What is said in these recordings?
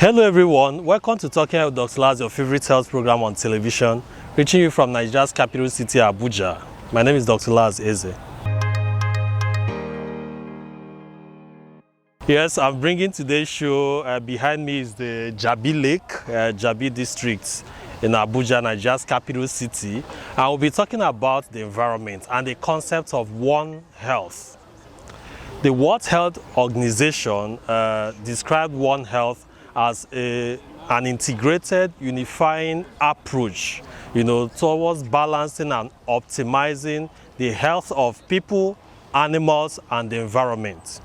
Hello everyone, welcome to Talking Health with DrLaz, your favorite health program on television, reaching you from Nigeria's capital city, Abuja. My name is DrLaz Eze. Yes, I'm bringing today's show. Behind me is the Jabi Lake, Jabi district in Abuja, Nigeria's capital city. And we'll be talking about the environment and the concept of One Health. The World Health Organization described One Health as an integrated, unifying approach, towards balancing and optimizing the health of people, animals, and the environment.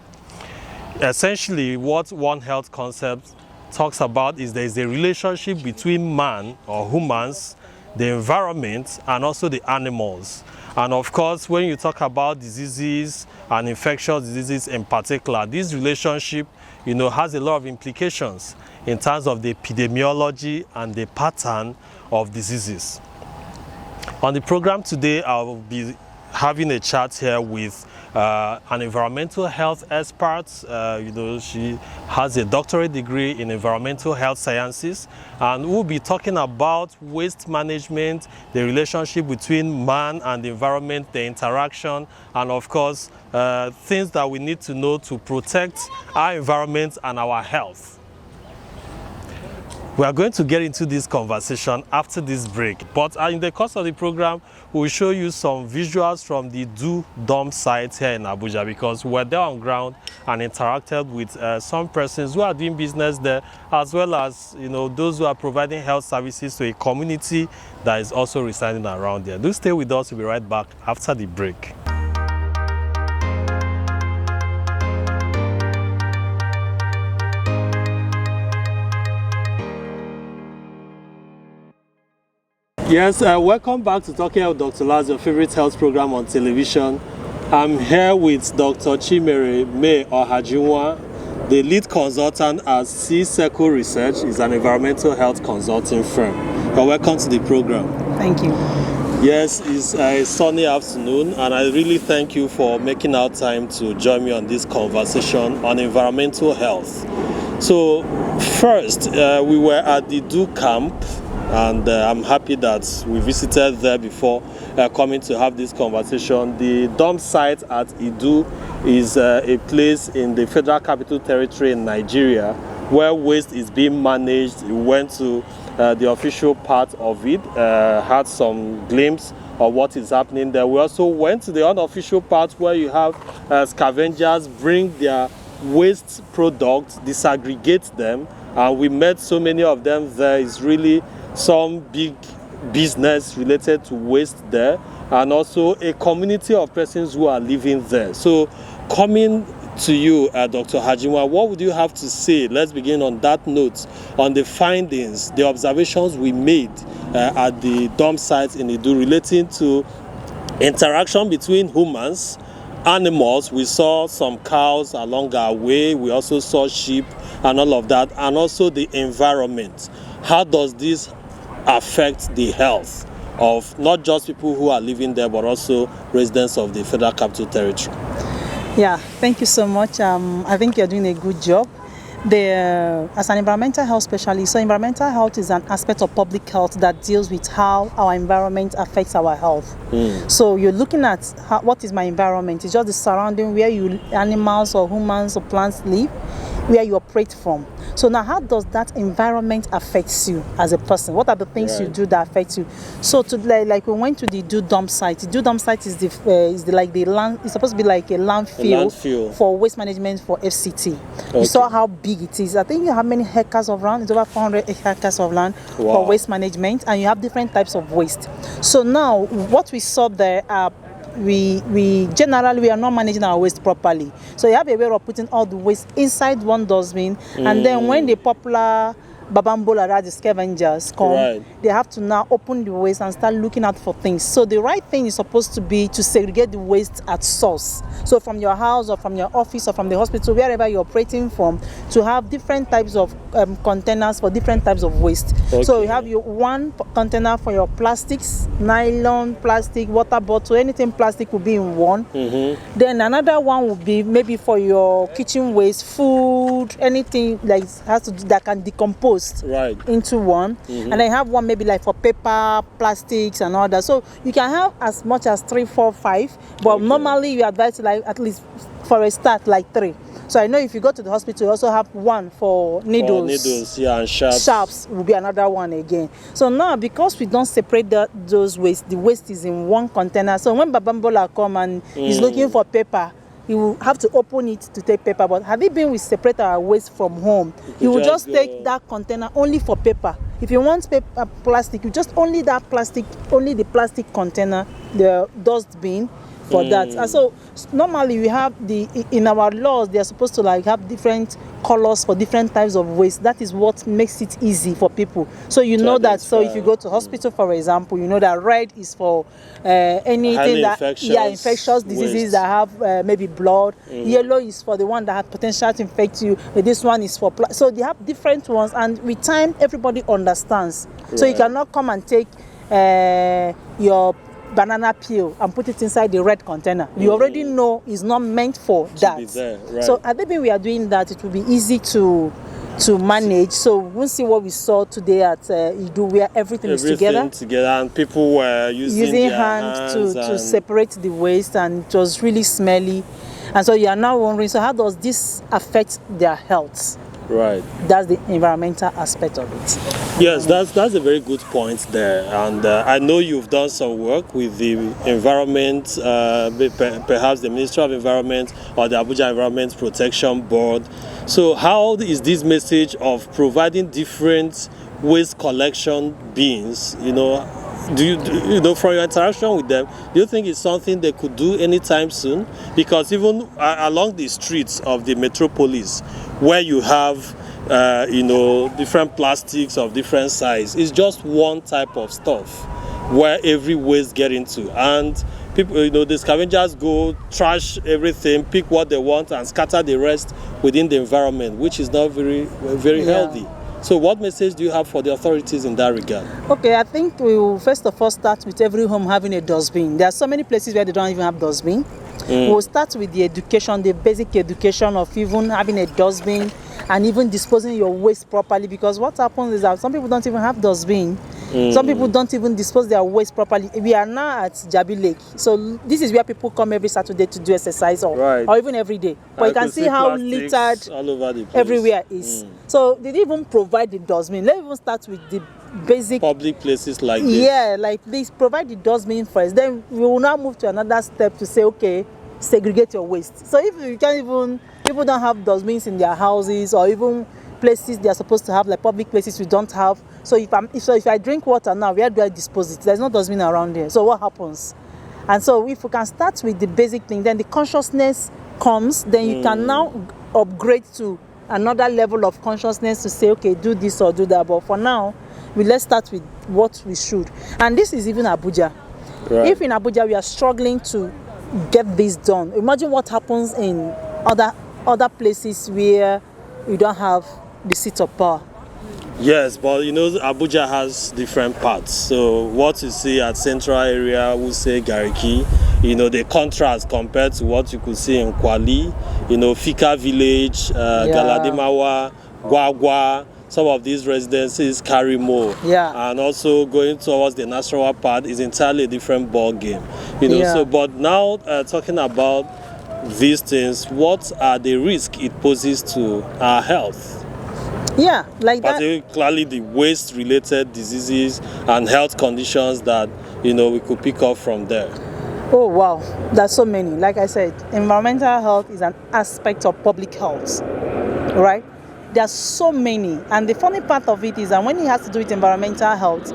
Essentially, what One Health concept talks about is there is a relationship between man or humans, the environment, and also the animals. And of course, when you talk about diseases and infectious diseases in particular, this relationship, has a lot of implications in terms of the epidemiology and the pattern of diseases. On the program today, I will be having a chat here with an environmental health expert. She has a doctorate degree in environmental health sciences, and we'll be talking about waste management, the relationship between man and the environment, the interaction, and of course, things that we need to know to protect our environment and our health. We are going to get into this conversation after this break, but in the course of the program, we'll show you some visuals from the Do Dump site here in Abuja, because we're there on ground and interacted with some persons who are doing business there, as well as those who are providing health services to a community that is also residing around there. Do stay with us. We'll be right back after the break. Yes, welcome back to Talking Health with DrLaz, your favorite health program on television. I'm here with Dr. Chimere Ohajinwa, the lead consultant at C-Circle Research. Is an environmental health consulting firm. Welcome to the program. Thank you. Yes, it's a sunny afternoon, and I really thank you for making out time to join me on this conversation on environmental health. So, first, we were at the Do camp, and I'm happy that we visited there before coming to have this conversation. The dump site at Idu is a place in the Federal Capital Territory in Nigeria where waste is being managed. We went to the official part of it, had some glimpse of what is happening there. We also went to the unofficial part where you have scavengers bring their waste products, disaggregate them, and we met so many of them there. It's really some big business related to waste there, and also a community of persons who are living there. So coming to you, Dr. Ohajinwa, what would you have to say? Let's begin on that note, on the findings, the observations we made at the dump site in Idu relating to interaction between humans, animals. We saw some cows along our way, we also saw sheep and all of that, and also the environment. How does this affect the health of not just people who are living there, but also residents of the Federal Capital Territory? Yeah, thank you so much. I think you're doing a good job. As an environmental health specialist, so environmental health is an aspect of public health that deals with how our environment affects our health. So you're looking at what is my environment? It's just the surrounding where animals or humans or plants live, where you operate from. So now, how does that environment affect you as a person? What are the things you do that affect you? So like we went to the Do Dump site. The Do Dump site is the land. It's supposed to be like a landfill for waste management for FCT. Okay. You saw how big it is. I think you have many hectares of land. It's over 400 hectares of land for waste management, and you have different types of waste. So now, what we saw there are we generally are not managing our waste properly. So you have a way of putting all the waste inside one dustbin, and then when the popular babambola, that the scavengers come, Right. they have to now open the waste and start looking out for things. So the right thing is supposed to be to segregate the waste at source. So from your house or from your office or from the hospital, wherever you're operating from, to have different types of containers for different types of waste. Okay. So you have your one container for your plastics, nylon, plastic, water bottle, anything plastic will be in one. Then another one will be maybe for your kitchen waste, food, anything like has to do, that can decompose into one. And then have one maybe like for paper, plastics and all that. So you can have as much as 3, 4, 5, but normally you advise like at least for a start like 3. So I know if you go to the hospital, you also have one for needles. For needles, yeah, and sharps. Sharps will be another one again. So now, because we don't separate those waste, the waste is in one container. So when Babambola come and is looking for paper, he will have to open it to take paper. But had it been we separate our waste from home, he will just take that container only for paper. If you want paper, plastic, you just only that plastic, only the plastic container, the dustbin for that. And so normally we have in our laws, they are supposed to like have different colors for different types of waste. That is what makes it easy for people. So you know that. So if you go to hospital, for example, you know that red is for anything that infectious diseases waste that have maybe blood. Yellow is for the one that has potential to infect you. This one is for so they have different ones, and with time everybody understands. So you cannot come and take your banana peel and put it inside the red container. You already know it's not meant for that. So at the time we are doing that, it will be easy to manage. So we'll see what we saw today at Idu, where everything is together, and people were using their hands to separate the waste, and it was really smelly. And so you are now wondering, so how does this affect their health? Right. That's the environmental aspect of it. Yes, that's a very good point there. And I know you've done some work with the environment, perhaps the Ministry of Environment or the Abuja Environment Protection Board. So how is this message of providing different waste collection bins, do you from your interaction with them, do you think it's something they could do anytime soon? Because even along the streets of the metropolis, where you have different plastics of different size, it's just one type of stuff where every waste get into, and people, the scavengers go trash everything, pick what they want and scatter the rest within the environment, which is not very healthy. So what message do you have for the authorities in that regard? Okay, I think we will first of all start with every home having a dustbin. There are so many places where they don't even have dustbin. We'll start with the education, the basic education of even having a dustbin and even disposing your waste properly, because what happens is that some people don't even have dustbin. Some people don't even dispose their waste properly. We are now at Jabi Lake, so this is where people come every Saturday to do exercise or even every day. But you can see how littered all over the place. Everywhere is. So they didn't even provide the dustbin. Let's even start with the basic public places like this. Yeah, like this. Provide the dustbin first. Then we will now move to another step to say, okay, segregate your waste. So if you can't even, people don't have dustbins in their houses, or even places they are supposed to have, like public places we don't have. So if I drink water now, where do I dispose it? There's no dustbin around here. So what happens? And so if we can start with the basic thing, then the consciousness comes, then you can now upgrade to another level of consciousness to say, okay, do this or do that. But for now, let's start with what we should. And this is even Abuja. Right. If in Abuja we are struggling to get this done, imagine what happens in other places where we don't have the seat of power. Yes, but Abuja has different parts. So what you see at central area, we say Gariki, the contrast compared to what you could see in Kwali, Fika village, Galademawa, Gwagwa, some of these residences carry more. And also going towards the natural part is entirely a different ball game. So but now talking about these things, what are the risks it poses to our health? Yeah, like particularly the waste-related diseases and health conditions that we could pick up from there. Oh wow, there's so many. Like I said, environmental health is an aspect of public health, right? There's so many, and the funny part of it is that when it has to do with environmental health,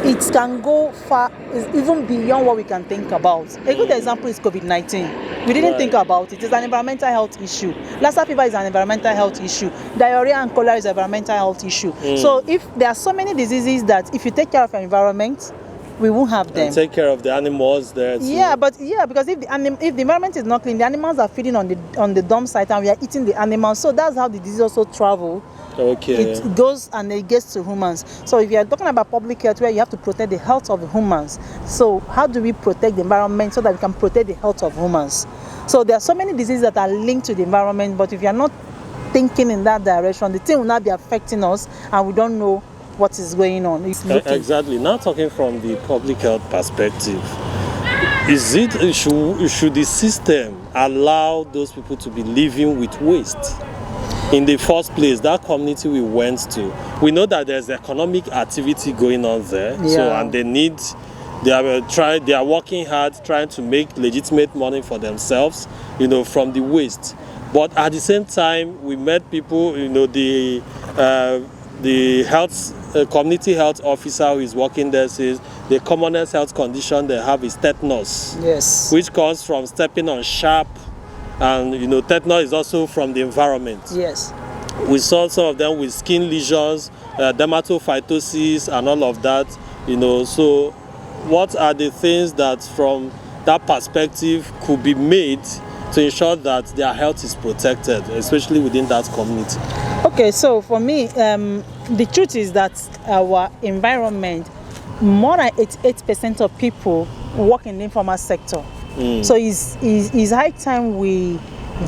it can go far, even beyond what we can think about. A good example is COVID-19. We didn't think about it. It's an environmental health issue. Lassa fever is an environmental health issue. Diarrhea and cholera is an environmental health issue. So if there are so many diseases that if you take care of your environment, we won't have them. And take care of the animals there too. Because if the environment is not clean, the animals are feeding on the dump site and we are eating the animals. So that's how the disease also travel. Okay. It goes and it gets to humans. So if you are talking about public health where you have to protect the health of the humans, so how do we protect the environment so that we can protect the health of humans? So there are so many diseases that are linked to the environment, but if you are not thinking in that direction, the thing will not be affecting us and we don't know what is going on. Exactly. Now talking from the public health perspective, should the system allow those people to be living with waste? In the first place, that community we went to, we know that there's economic activity going on there. Yeah. So, and they are working hard trying to make legitimate money for themselves, from the waste. But at the same time, we met people, the community health officer who is working there says the commonest health condition they have is tetanus. Yes. Which comes from stepping on sharp. And tetanus is also from the environment. Yes. We saw some of them with skin lesions, dermatophytosis and all of that. So what are the things that from that perspective could be made to ensure that their health is protected, especially within that community? Okay, so for me, the truth is that our environment, more than 88% of people work in the informal sector. So it's high time we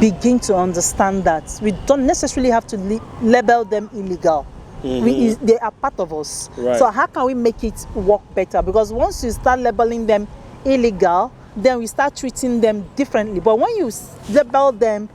begin to understand that we don't necessarily have to label them illegal. They are part of us. Right. So how can we make it work better? Because once you start labeling them illegal, then we start treating them differently. But when you label them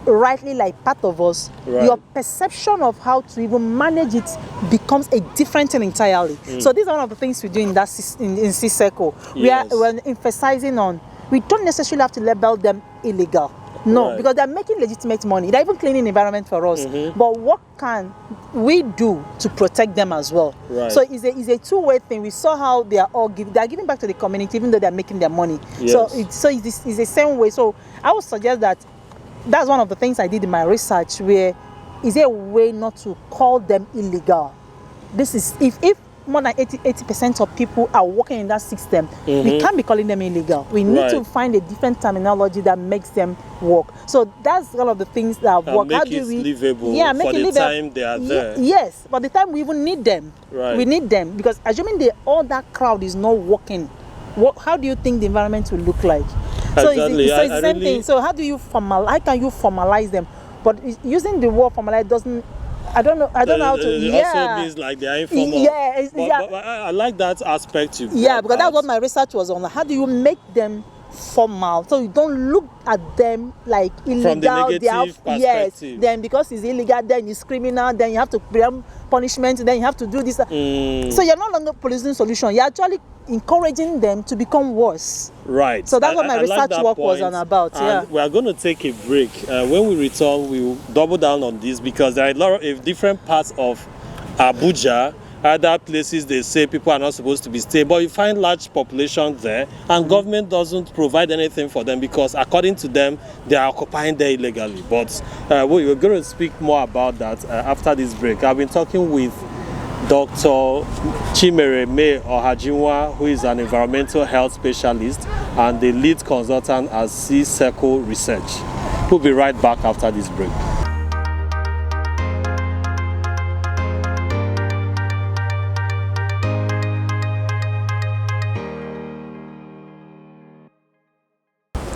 rightly like part of us, your perception of how to even manage it becomes a different thing entirely. So these are one of the things we do in that in C-Circle. Yes. We're emphasizing on, we don't necessarily have to label them illegal. No, because they're making legitimate money. They're even cleaning the environment for us. But what can we do to protect them as well? Right. So it's a two-way thing. We saw how they are all giving. They are giving back to the community even though they're making their money. Yes. So it's the same way. So I would suggest that that's one of the things I did in my research, where is there a way not to call them illegal? This is if more than 80% of people are working in that system, we can't be calling them illegal. We need to find a different terminology that makes them work. So that's one of the things that work. How do we livable for the time they are there? Yes, but the time we even need them. Right. We need them because assuming all that crowd is not working, how do you think the environment will look like? So exactly. it's the same thing. So how can you formalize them? But using the word formalize doesn't. I don't know how to. It also means like they are informal. But I like that aspect you. Yeah, because that's what my research was on. How do you make them formal so you don't look at them like illegal? From the negative perspective. Yes. Then because it's illegal, then it's criminal. Then you have to preempt punishment. Then you have to do this. So you're no longer producing solution. You're actually encouraging them to become worse. Right. So that's what my research work was on about. And we are going to take a break. When we return, we will double down on this because there are a lot of different parts of Abuja. Other places they say people are not supposed to be staying, but you find large populations there, and government doesn't provide anything for them because, according to them, they are occupying there illegally. But we're going to speak more about that after this break. I've been talking with Dr. Chimere Ohajinwa, who is an environmental health specialist and the lead consultant at C-Circle Research. We'll be right back after this break.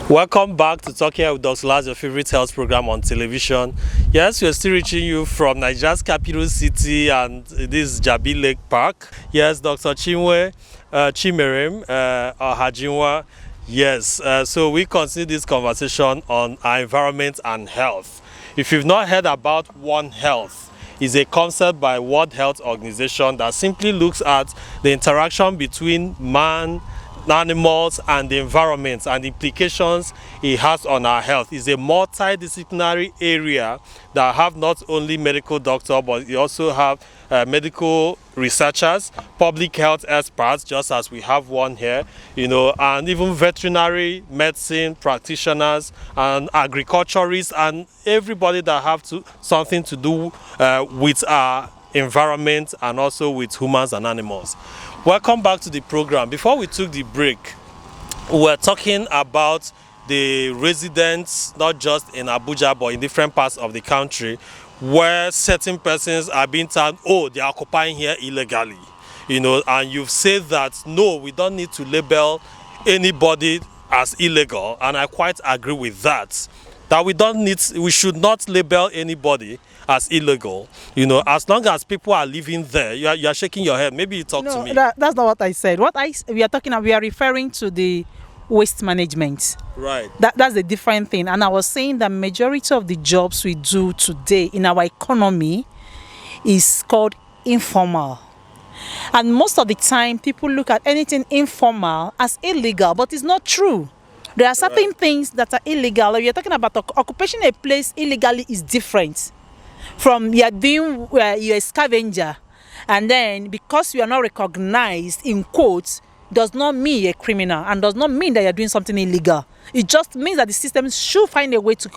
Welcome back to Talking Health with DrLaz, your favorite health program on television. Yes, we're still reaching you from Nigeria's capital city, and this is Jabi Lake Park. Yes, Dr. Chimere Ohajinwa. Yes, so we continue this conversation on our environment and health. If you've not heard about One Health, it's a concept by World Health Organization that simply looks at the interaction between man, animals, and the environment, and the implications it has on our health. It's a multidisciplinary area that have not only medical doctors, but you also have medical researchers, public health experts, just as we have one here, and even veterinary medicine practitioners and agriculturists and everybody that have something to do with our environment and also with humans and animals. Welcome back to the program. Before we took the break, we were talking about the residents, not just in Abuja, but in different parts of the country, where certain persons are being told, oh, they are occupying here illegally, and you've said that, no, we don't need to label anybody as illegal, and I quite agree with that we should not label anybody as illegal, as long as people are living there. You are shaking your head. Maybe you talk to me. That's not what I said. We are referring to the waste management. Right. That's a different thing. And I was saying that majority of the jobs we do today in our economy is called informal. And most of the time, people look at anything informal as illegal, but it's not true. There are certain things that are illegal. If you're talking about occupation a place illegally is different from you're a scavenger. And then because you are not recognized in quotes, does not mean you're a criminal and does not mean that you're doing something illegal. It just means that the system should find a way to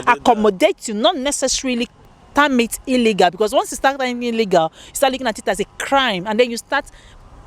accommodate you, not necessarily term it illegal. Because once you start terming illegal, you start looking at it as a crime, and then you start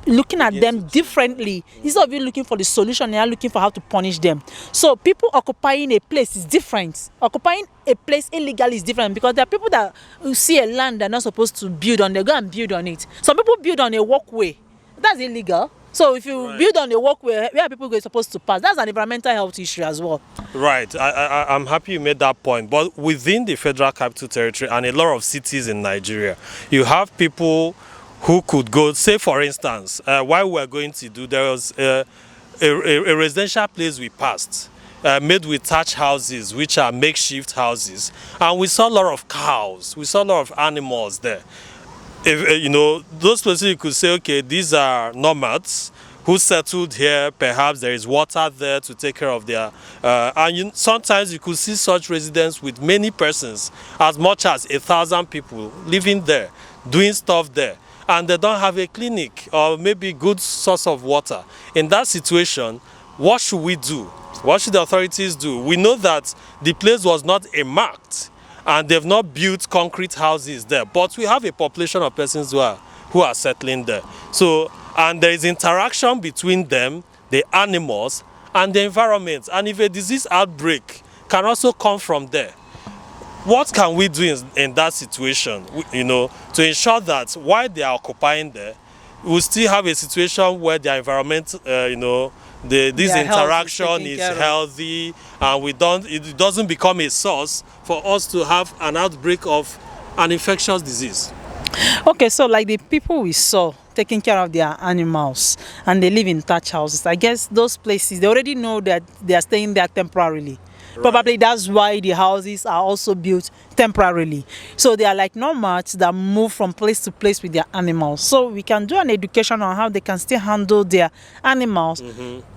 looking at them differently. Instead of you looking for the solution, you're looking for how to punish them. So people occupying a place is different. Occupying a place illegally is different, because there are people that see a land they're not supposed to build on, they go and build on it. Some people build on a walkway. That's illegal. So if you build on a walkway where people are supposed to pass, that's an environmental health issue as well. Right. I'm happy you made that point. But within the Federal Capital Territory and a lot of cities in Nigeria, you have people who could go, say for instance, while we're going to do, there was a residential place we passed, made with thatch houses, which are makeshift houses. And we saw a lot of cows, we saw a lot of animals there. If, those places you could say, okay, these are nomads who settled here, perhaps there is water there to take care of their, sometimes you could see such residents with many persons, as much as 1,000 people living there, doing stuff there, and they don't have a clinic or maybe good source of water. In that situation, what should we do? What should the authorities do? We know that the place was not marked, and they've not built concrete houses there, but we have a population of persons who are settling there. So, and there is interaction between them, the animals, and the environment. And if a disease outbreak can also come from there, what can we do in that situation, to ensure that while they are occupying there, we still have a situation where the environment, this interaction is healthy, and it doesn't become a source for us to have an outbreak of an infectious disease. Okay, so like the people we saw taking care of their animals and they live in thatch houses, I guess those places, they already know that they are staying there temporarily. Right. Probably that's why the houses are also built temporarily. So they are like nomads that move from place to place with their animals. So we can do an education on how they can still handle their animals,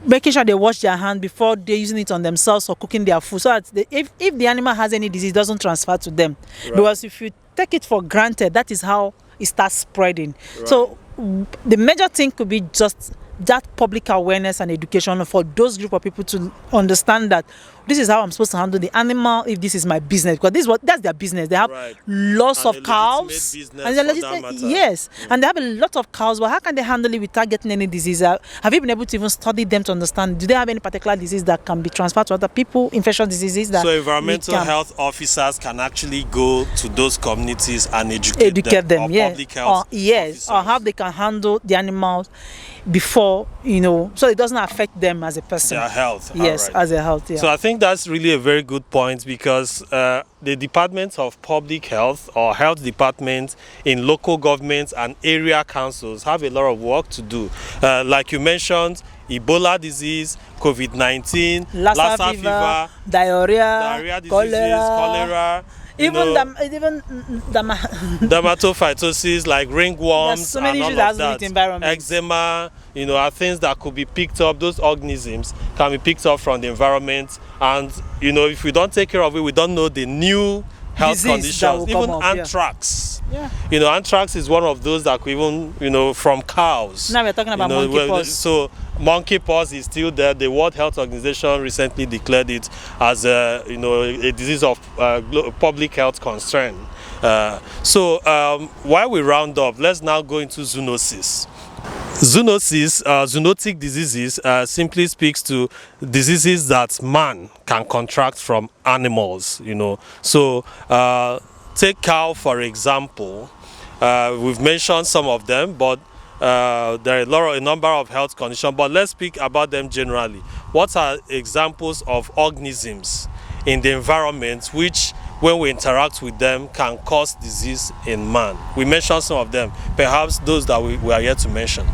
making sure they wash their hands before they're using it on themselves or cooking their food, so that if the animal has any disease, it doesn't transfer to them. Right. Because if you take it for granted, that is how it starts spreading. Right. So the major thing could be just that public awareness and education for those group of people to understand that this is how I'm supposed to handle the animal if this is my business, because that's their business. They have lots of cows, and yes, and they have a lot of cows. But how can they handle it without getting any disease? Have you been able to even study them to understand? Do they have any particular disease that can be transferred to other people? Infectious diseases that so environmental health officers can actually go to those communities and educate them. Or public health officers. Or how they can handle the animals before, so it doesn't affect them as a person. Their health. Yes, as a health. Yeah. So I think that's really a very good point, because the departments of public health or health departments in local governments and area councils have a lot of work to do. Like you mentioned, Ebola disease, COVID-19, Lassa fever, diarrhea diseases, cholera. Even dermatophytosis like ringworms, there's so many and issues all that of has to do that. with environment. Eczema, are things that could be picked up. Those organisms can be picked up from the environment, and if we don't take care of it, we don't know the new health Disease that will conditions. come Even up, anthrax. Yeah. Anthrax is one of those that could even from cows. Now we're talking about monkeypox. So monkeypox is still there. The World Health Organization recently declared it as a disease of public health concern. While we round up, let's now go into zoonosis. Zoonotic diseases simply speaks to diseases that man can contract from animals. So take cow for example. We've mentioned some of them, but there are a number of health conditions. But let's speak about them generally. What are examples of organisms in the environment which, when we interact with them, can cause disease in man? We mentioned some of them. Perhaps those that we are yet to mention.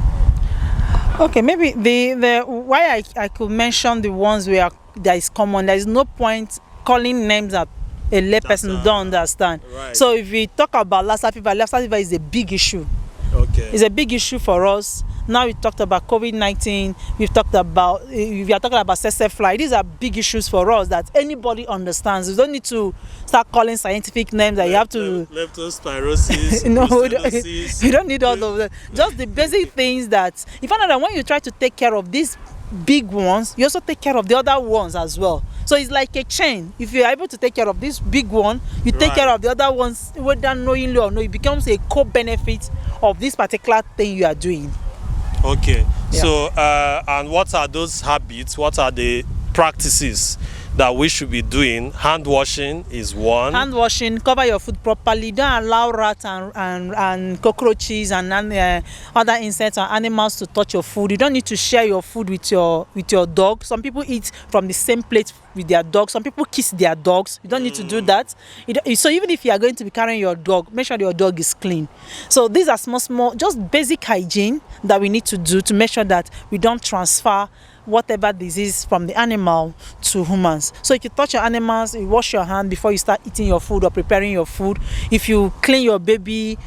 Okay, maybe the why I could mention the ones that is common. There is no point calling names that a layperson don't understand. Right. So if we talk about Lassa fever is a big issue. Okay. It's a big issue for us. Now we talked about COVID-19. We are talking about tsetse fly. These are big issues for us that anybody understands. You don't need to start calling scientific names that you have to. Leptospirosis. No, brucellosis. you don't need all of that. Just the basic things that you find out that when you try to take care of these big ones, you also take care of the other ones as well. So it's like a chain. If you're able to take care of this big one, you take care of the other ones, whether knowingly or not. It becomes a co-benefit of this particular thing you are doing. Okay. Yeah. So and what are those habits? What are the practices that we should be doing? Hand washing is one. Hand washing, cover your food properly. Don't allow rats and cockroaches and other insects and animals to touch your food. You don't need to share your food with your dog. Some people eat from the same plate with their dogs. Some people kiss their dogs. You don't need to do that. So even if you are going to be carrying your dog, make sure your dog is clean. So these are small, just basic hygiene that we need to do to make sure that we don't transfer whatever disease from the animal to humans. So if you touch your animals, you wash your hand before you start eating your food or preparing your food. If you clean your baby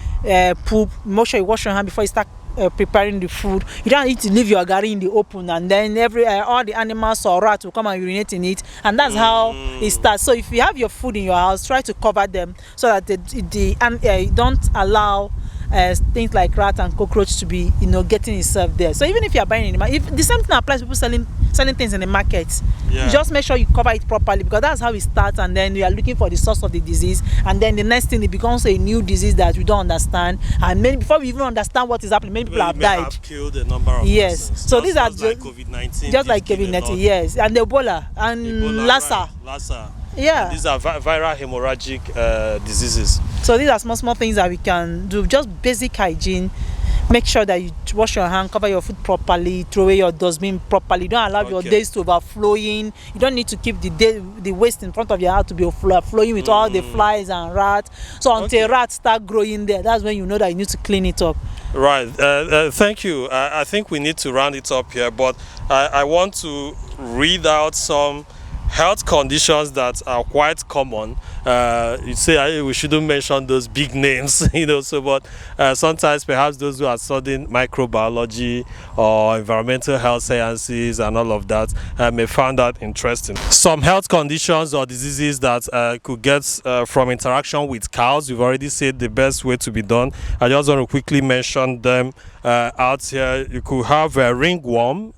poop, make sure you wash your hand before you start preparing the food. You don't need to leave your garri in the open and then all the animals or rats will come and urinate in it, and that's how it starts. So if you have your food in your house, try to cover them so that you don't allow things like rat and cockroach to be getting itself there. So even if you are buying animal, if the same thing applies to people selling things in the market, you just make sure you cover it properly, because that's how it starts, and then you are looking for the source of the disease, and then the next thing, it becomes a new disease that we don't understand, and before we even understand what is happening, many people have died. Have killed a number of persons. So these are just like COVID-19. Just like COVID-19, yes, and Ebola and Lassa. Right. Lassa. Yeah. And these are viral hemorrhagic diseases. So these are small things that we can do. Just basic hygiene. Make sure that you wash your hand, cover your food properly, throw away your dustbin properly. Don't allow your days to overflowing. You don't need to keep the waste in front of your house to be overflowing with all the flies and rats. So until rats start growing there, that's when you know that you need to clean it up. Right. Thank you. I think we need to round it up here, but I want to read out some health conditions that are quite common. You say we shouldn't mention those big names, but sometimes perhaps those who are studying microbiology or environmental health sciences and all of that may find that interesting. Some health conditions or diseases that could get from interaction with cows, we've already said the best way to be done. I just want to quickly mention them out here. You could have a ringworm,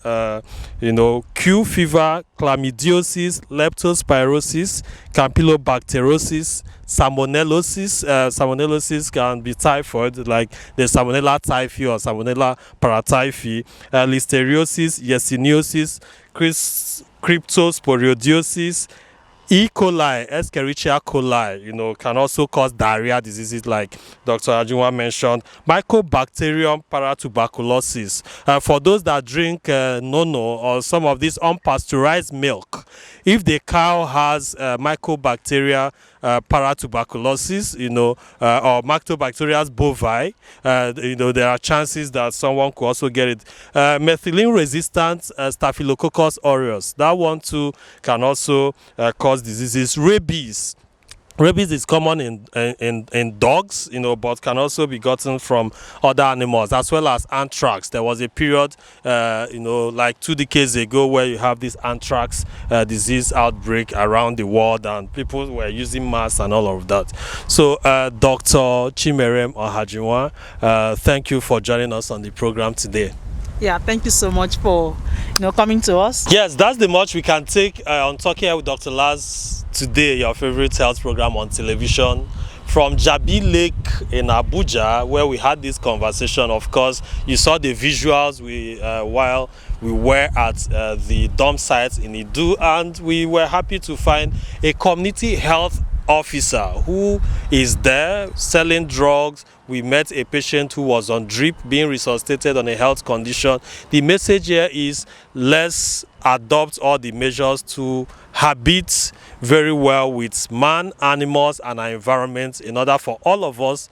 Q fever, chlamydiosis, leptospirosis, campylobacteriosis, salmonellosis. Salmonellosis can be typhoid, like the Salmonella typhi or Salmonella paratyphi, listeriosis, yersiniosis, cryptosporidiosis, E. coli, Escherichia coli, can also cause diarrhea diseases like Dr. Ohajinwa mentioned. Mycobacterium paratuberculosis. For those that drink nono or some of this unpasteurized milk, if the cow has Mycobacteria paratuberculosis, or Lactobacillus bovie, there are chances that someone could also get it. Methicillin-resistant Staphylococcus aureus, that one too can also cause diseases. Rabies. Rabies is common in dogs, but can also be gotten from other animals, as well as anthrax. There was a period, like 2 decades ago, where you have this anthrax disease outbreak around the world, and people were using masks and all of that. So, Dr. Chimere Ohajinwa, thank you for joining us on the program today. Yeah, thank you so much for coming to us. Yes, that's the much we can take on Talking Health with Dr. Laz today, your favorite health program on television from Jabi Lake in Abuja, where we had this conversation. Of course, you saw the visuals while we were at the dump site in Idu, and we were happy to find a community health officer who is there selling drugs. We met a patient who was on drip being resuscitated on a health condition. The message here is, let's adopt all the measures to habit very well with man, animals and our environment in order for all of us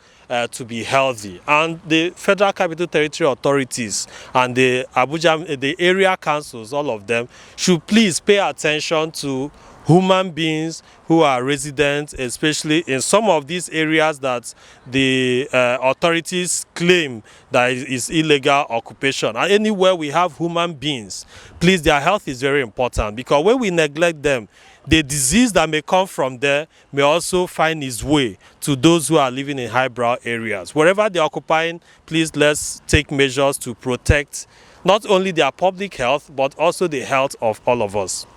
to be healthy. And the Federal Capital Territory authorities and the Abuja, the area councils, all of them should please pay attention to human beings who are residents, especially in some of these areas that the authorities claim that is illegal occupation. And anywhere we have human beings, please, their health is very important, because when we neglect them, the disease that may come from there may also find its way to those who are living in highbrow areas. Wherever they're occupying, please, let's take measures to protect not only their public health, but also the health of all of us.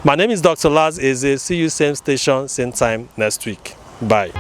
My name is Dr. Laz Eze. See you same station, same time next week. Bye.